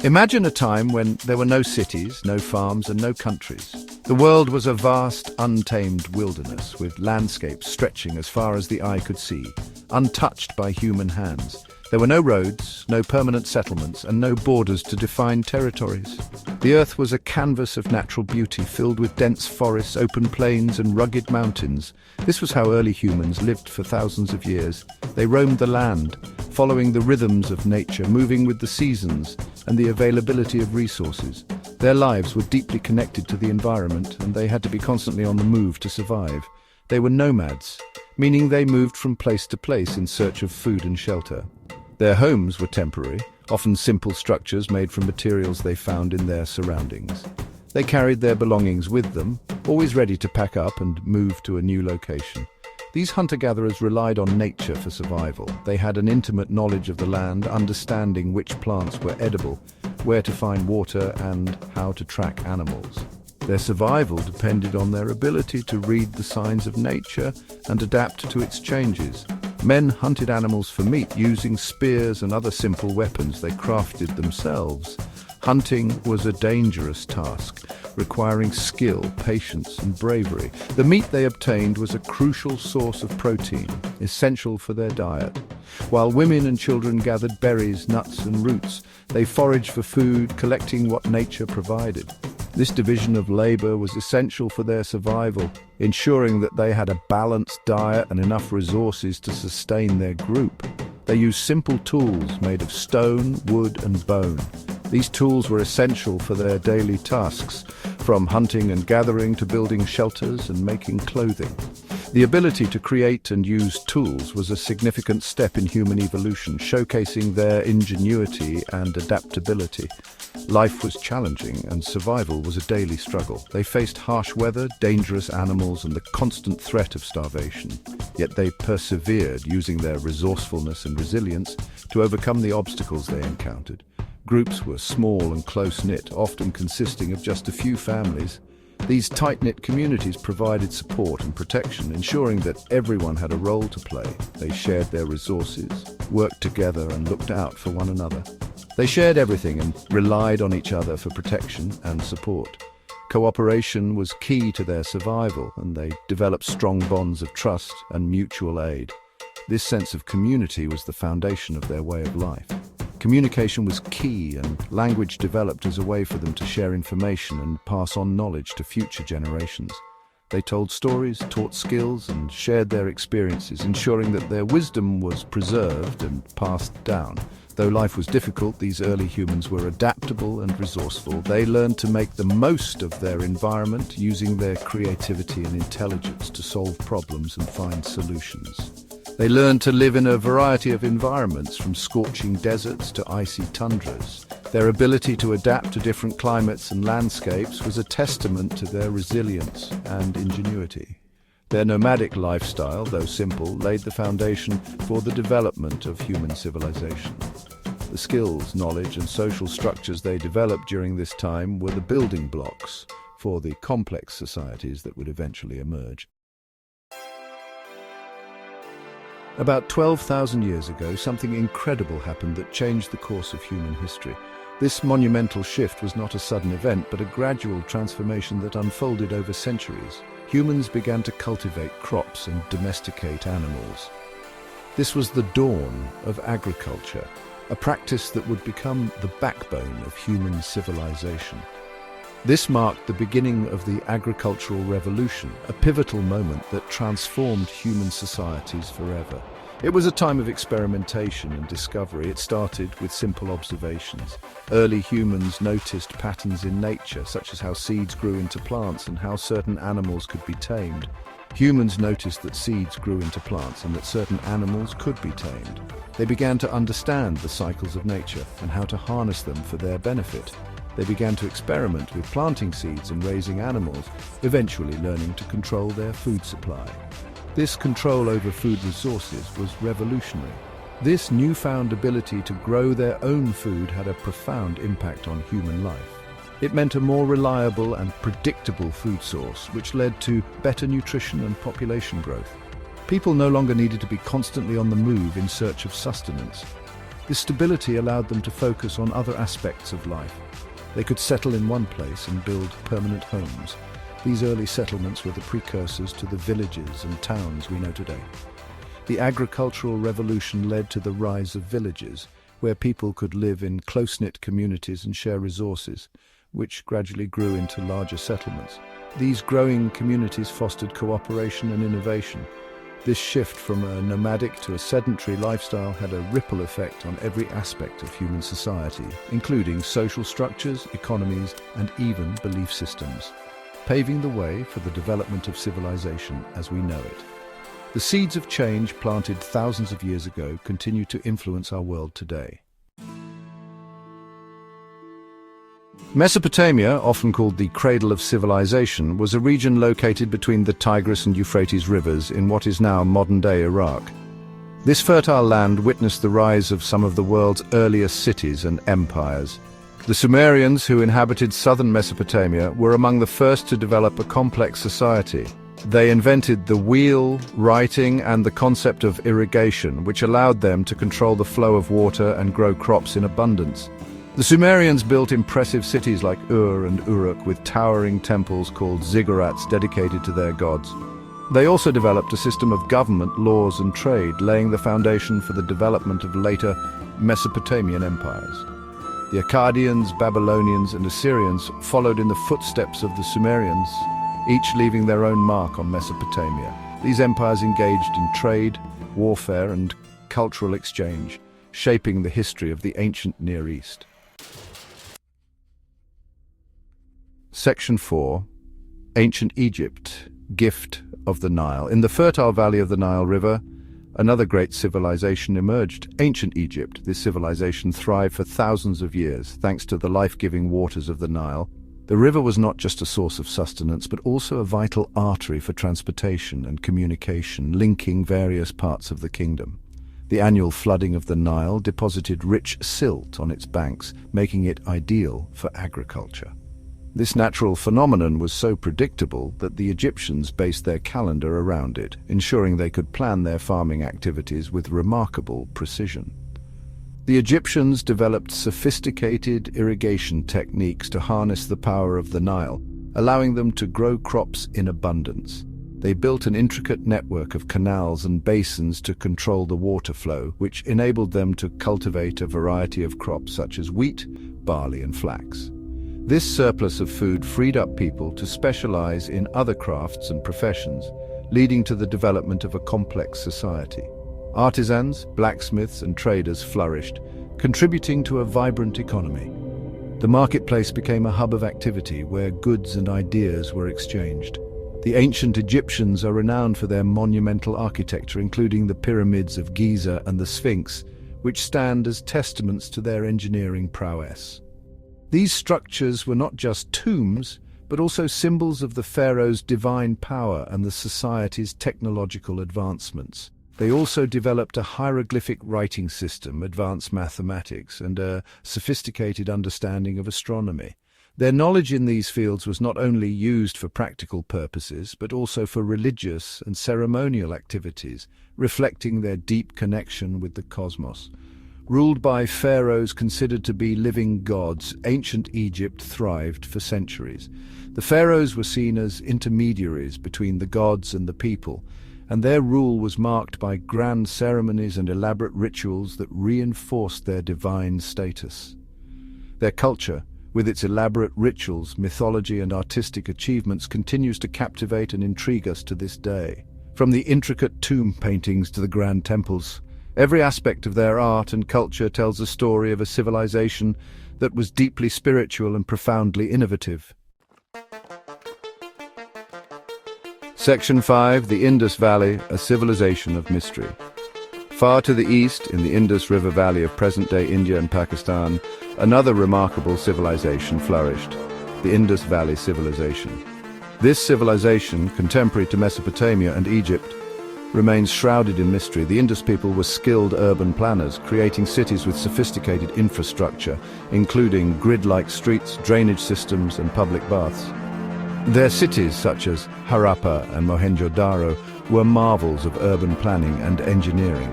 Imagine a time when there were no cities, no farms, and no countries. The world was a vast, untamed wilderness, with landscapes stretching as far as the eye could see, untouched by human hands. There were no roads, no permanent settlements, and no borders to define territories. The earth was a canvas of natural beauty, filled with dense forests, open plains, and rugged mountains. This was how early humans lived for thousands of years. They roamed the land, following the rhythms of nature, moving with the seasons and the availability of resources. Their lives were deeply connected to the environment, and they had to be constantly on the move to survive. They were nomads, meaning they moved from place to place in search of food and shelter. Their homes were temporary, often simple structures made from materials they found in their surroundings. They carried their belongings with them, always ready to pack up and move to a new location. These hunter-gatherers relied on nature for survival. They had an intimate knowledge of the land, understanding which plants were edible, where to find water, and how to track animals. Their survival depended on their ability to read the signs of nature and adapt to its changes. Men hunted animals for meat using spears and other simple weapons they crafted themselves. Hunting was a dangerous task, requiring skill, patience, and bravery. The meat they obtained was a crucial source of protein, essential for their diet. While women and children gathered berries, nuts, and roots, they foraged for food, collecting what nature provided. This division of labor was essential for their survival, ensuring that they had a balanced diet and enough resources to sustain their group. They used simple tools made of stone, wood, and bone. These tools were essential for their daily tasks, from hunting and gathering to building shelters and making clothing. The ability to create and use tools was a significant step in human evolution, showcasing their ingenuity and adaptability. Life was challenging, and survival was a daily struggle. They faced harsh weather, dangerous animals, and the constant threat of starvation. Yet they persevered, using their resourcefulness and resilience to overcome the obstacles they encountered. Groups were small and close-knit, often consisting of just a few families. These tight-knit communities provided support and protection, ensuring that everyone had a role to play. They shared their resources, worked together, and looked out for one another. They shared everything and relied on each other for protection and support. Cooperation was key to their survival, and they developed strong bonds of trust and mutual aid. This sense of community was the foundation of their way of life. Communication was key, and language developed as a way for them to share information and pass on knowledge to future generations. They told stories, taught skills, and shared their experiences, ensuring that their wisdom was preserved and passed down. Though life was difficult, these early humans were adaptable and resourceful. They learned to make the most of their environment, using their creativity and intelligence to solve problems and find solutions. They learned to live in a variety of environments, from scorching deserts to icy tundras. Their ability to adapt to different climates and landscapes was a testament to their resilience and ingenuity. Their nomadic lifestyle, though simple, laid the foundation for the development of human civilization. The skills, knowledge, and social structures they developed during this time were the building blocks for the complex societies that would eventually emerge. About 12,000 years ago, something incredible happened that changed the course of human history. This monumental shift was not a sudden event, but a gradual transformation that unfolded over centuries. Humans began to cultivate crops and domesticate animals. This was the dawn of agriculture, a practice that would become the backbone of human civilization. This marked the beginning of the agricultural revolution, a pivotal moment that transformed human societies forever. It was a time of experimentation and discovery. It started with simple observations. Early humans noticed patterns in nature, such as how seeds grew into plants and how certain animals could be tamed. Humans noticed that seeds grew into plants and that certain animals could be tamed. They began to understand the cycles of nature and how to harness them for their benefit. They began to experiment with planting seeds and raising animals, eventually learning to control their food supply. This control over food resources was revolutionary. This newfound ability to grow their own food had a profound impact on human life. It meant a more reliable and predictable food source, which led to better nutrition and population growth. People no longer needed to be constantly on the move in search of sustenance. This stability allowed them to focus on other aspects of life. They could settle in one place and build permanent homes. These early settlements were the precursors to the villages and towns we know today. The agricultural revolution led to the rise of villages, where people could live in close-knit communities and share resources, which gradually grew into larger settlements. These growing communities fostered cooperation and innovation. This shift from a nomadic to a sedentary lifestyle had a ripple effect on every aspect of human society, including social structures, economies, and even belief systems, paving the way for the development of civilization as we know it. The seeds of change planted thousands of years ago continue to influence our world today. Mesopotamia, often called the cradle of civilization, was a region located between the Tigris and Euphrates rivers in what is now modern-day Iraq. This fertile land witnessed the rise of some of the world's earliest cities and empires. The Sumerians, who inhabited southern Mesopotamia, were among the first to develop a complex society. They invented the wheel, writing, and the concept of irrigation, which allowed them to control the flow of water and grow crops in abundance. The Sumerians built impressive cities like Ur and Uruk with towering temples called ziggurats dedicated to their gods. They also developed a system of government, laws, and trade, laying the foundation for the development of later Mesopotamian empires. The Akkadians, Babylonians, and Assyrians followed in the footsteps of the Sumerians, each leaving their own mark on Mesopotamia. These empires engaged in trade, warfare, and cultural exchange, shaping the history of the ancient Near East. Section 4. Ancient Egypt, Gift of the Nile. In the fertile valley of the Nile River, another great civilization emerged, ancient Egypt. This civilization thrived for thousands of years, thanks to the life-giving waters of the Nile. The river was not just a source of sustenance, but also a vital artery for transportation and communication, linking various parts of the kingdom. The annual flooding of the Nile deposited rich silt on its banks, making it ideal for agriculture. This natural phenomenon was so predictable that the Egyptians based their calendar around it, ensuring they could plan their farming activities with remarkable precision. The Egyptians developed sophisticated irrigation techniques to harness the power of the Nile, allowing them to grow crops in abundance. They built an intricate network of canals and basins to control the water flow, which enabled them to cultivate a variety of crops such as wheat, barley, and flax. This surplus of food freed up people to specialize in other crafts and professions, leading to the development of a complex society. Artisans, blacksmiths, and traders flourished, contributing to a vibrant economy. The marketplace became a hub of activity where goods and ideas were exchanged. The ancient Egyptians are renowned for their monumental architecture, including the pyramids of Giza and the Sphinx, which stand as testaments to their engineering prowess. These structures were not just tombs, but also symbols of the pharaoh's divine power and the society's technological advancements. They also developed a hieroglyphic writing system, advanced mathematics, and a sophisticated understanding of astronomy. Their knowledge in these fields was not only used for practical purposes, but also for religious and ceremonial activities, reflecting their deep connection with the cosmos. Ruled by pharaohs considered to be living gods, ancient Egypt thrived for centuries. The pharaohs were seen as intermediaries between the gods and the people, and their rule was marked by grand ceremonies and elaborate rituals that reinforced their divine status. Their culture, with its elaborate rituals, mythology, and artistic achievements, continues to captivate and intrigue us to this day. From the intricate tomb paintings to the grand temples, every aspect of their art and culture tells a story of a civilization that was deeply spiritual and profoundly innovative. Section 5. The Indus Valley, a civilization of mystery. Far to the east, in the Indus River Valley of present-day India and Pakistan, another remarkable civilization flourished, the Indus Valley civilization. This civilization, contemporary to Mesopotamia and Egypt, remains shrouded in mystery. The Indus people were skilled urban planners, creating cities with sophisticated infrastructure, including grid-like streets, drainage systems, and public baths. Their cities, such as Harappa and Mohenjo-Daro, were marvels of urban planning and engineering.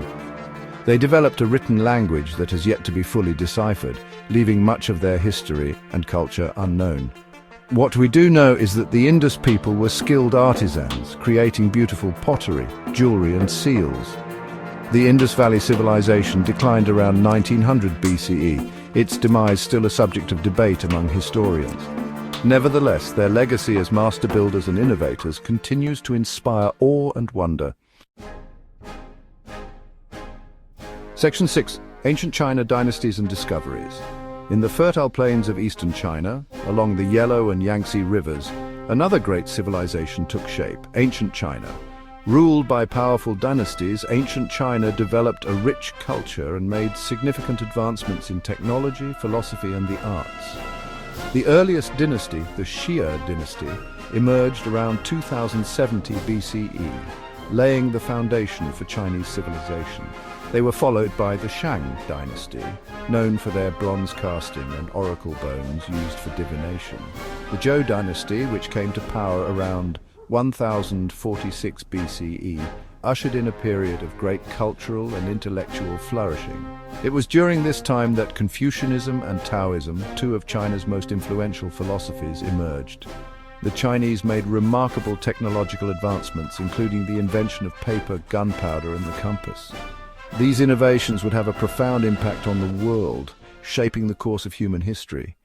They developed a written language that has yet to be fully deciphered, leaving much of their history and culture unknown. What we do know is that the Indus people were skilled artisans, creating beautiful pottery, jewelry and seals. The Indus Valley civilization declined around 1900 BCE, its demise still a subject of debate among historians. Nevertheless, their legacy as master builders and innovators continues to inspire awe and wonder. Section 6. Ancient China Dynasties and Discoveries. In the fertile plains of eastern China, along the Yellow and Yangtze rivers, another great civilization took shape, ancient China. Ruled by powerful dynasties, ancient China developed a rich culture and made significant advancements in technology, philosophy, and the arts. The earliest dynasty, the Xia dynasty, emerged around 2070 BCE, laying the foundation for Chinese civilization. They were followed by the Shang dynasty, known for their bronze casting and oracle bones used for divination. The Zhou dynasty, which came to power around 1046 BCE, ushered in a period of great cultural and intellectual flourishing. It was during this time that Confucianism and Taoism, two of China's most influential philosophies, emerged. The Chinese made remarkable technological advancements, including the invention of paper, gunpowder, and the compass. These innovations would have a profound impact on the world, shaping the course of human history.